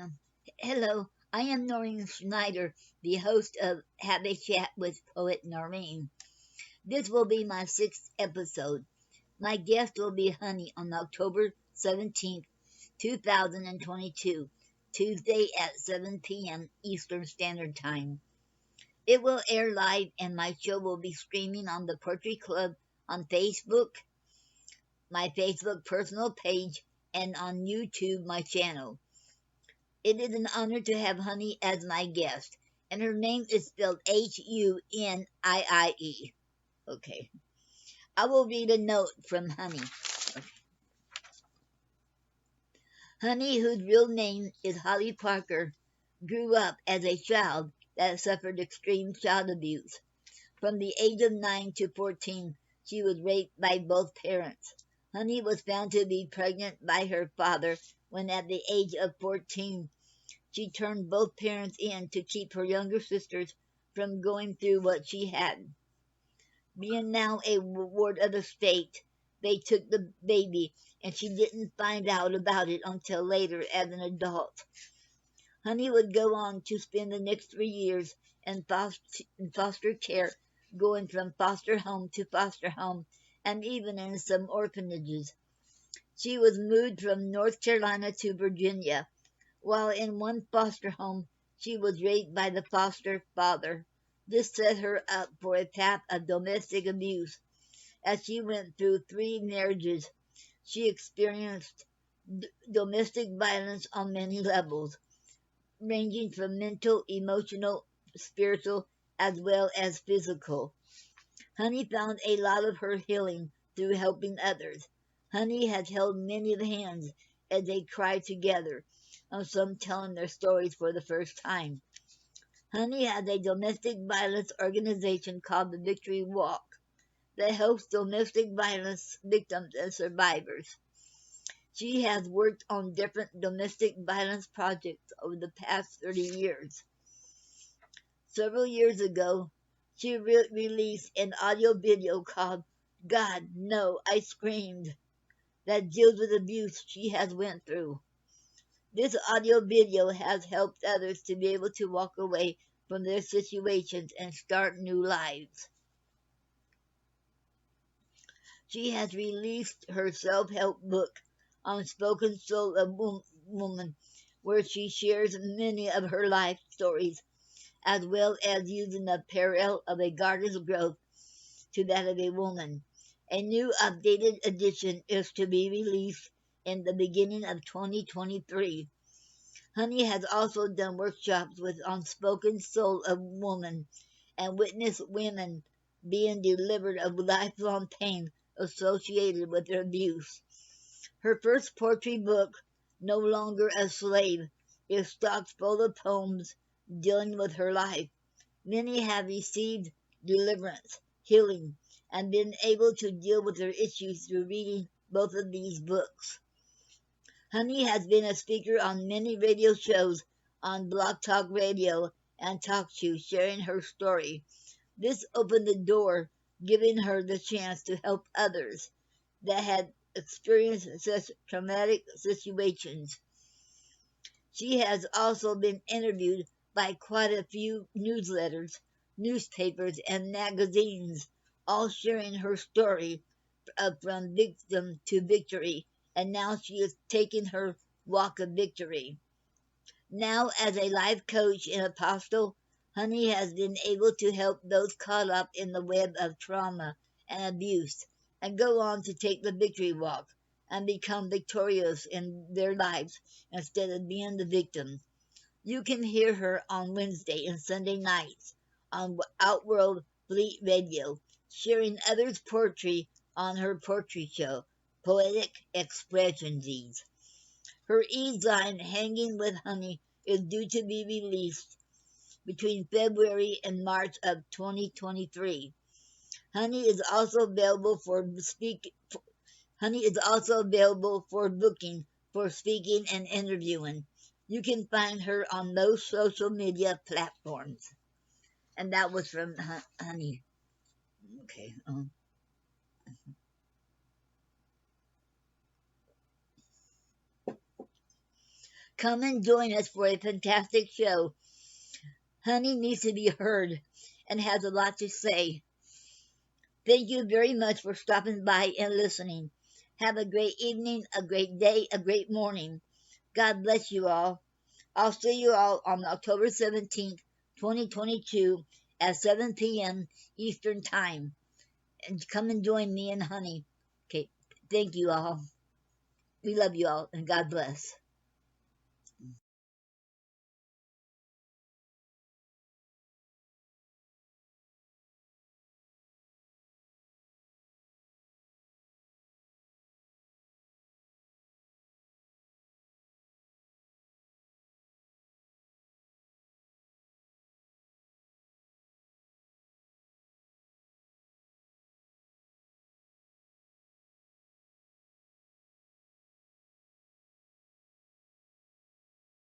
Um, Hello, I am Noreen Snyder, the host of Have a Chat with Poet Noreen. This will be my sixth episode. My guest will be Huniie on October 17th, 2022, Tuesday at 7 p.m. Eastern Standard Time. It will air live and my show will be streaming on the Poetry Club on Facebook, my Facebook personal page, and on YouTube, my channel. It is an honor to have Huniie as my guest, and her name is spelled Huniie. Okay. I will read a note from Huniie. Huniie, whose real name is Holly Parker, grew up as a child that suffered extreme child abuse. From the age of 9 to 14, she was raped by both parents. Huniie was found to be pregnant by her father when, at the age of 14, she turned both parents in to keep her younger sisters from going through what she had. Being now a ward of the state, they took the baby, and she didn't find out about it until later as an adult. Huniie would go on to spend the next 3 years in foster care, going from foster home, and even in some orphanages. She was moved from North Carolina to Virginia. While in one foster home, she was raped by the foster father. This set her up for a path of domestic abuse. As she went through 3 marriages, she experienced domestic violence on many levels, ranging from mental, emotional, spiritual, as well as physical. Huniie found a lot of her healing through helping others. Huniie has held many hands as they cried together, and some telling their stories for the first time. Huniie has a domestic violence organization called the Victory Walk that helps domestic violence victims and survivors. She has worked on different domestic violence projects over the past 30 years. Several years ago, she released an audio video called God, No, I Screamed, that deals with abuse she has went through. This audio video has helped others to be able to walk away from their situations and start new lives. She has released her self-help book, Unspoken Soul of Woman, where she shares many of her life stories, as well as using the parallel of a garden's growth to that of a woman. A new updated edition is to be released in the beginning of 2023. Huniie has also done workshops with Unspoken Soul of Woman and witnessed women being delivered of lifelong pain associated with their abuse. Her first poetry book, No Longer a Slave, is stocked full of poems dealing with her life. Many have received deliverance, healing, and been able to deal with their issues through reading both of these books. Huniie has been a speaker on many radio shows on Blog Talk Radio and Talk Show, sharing her story. This opened the door, giving her the chance to help others that had experienced such traumatic situations. She has also been interviewed by quite a few newsletters, newspapers, and magazines, all sharing her story from victim to victory, and now she is taking her walk of victory. Now, as a life coach and apostle, Huniie has been able to help those caught up in the web of trauma and abuse and go on to take the victory walk and become victorious in their lives instead of being the victim. You can hear her on Wednesday and Sunday nights on Outworld Fleet Radio, sharing others' poetry on her poetry show, Poetic Expressions. Her e-zine, Hanging with Huniie, is due to be released between February and March of 2023. Huniie is also available for Huniie is also available for booking for speaking and interviewing. You can find her on those social media platforms. And that was from Huniie. Okay. Come and join us for a fantastic show. Huniie needs to be heard and has a lot to say. Thank you very much for stopping by and listening. Have a great evening, a great day, a great morning. God bless you all. I'll see you all on October 17th, 2022 at 7 p.m. Eastern Time. And come and join me and Huniie. Okay, thank you all. We love you all, and God bless.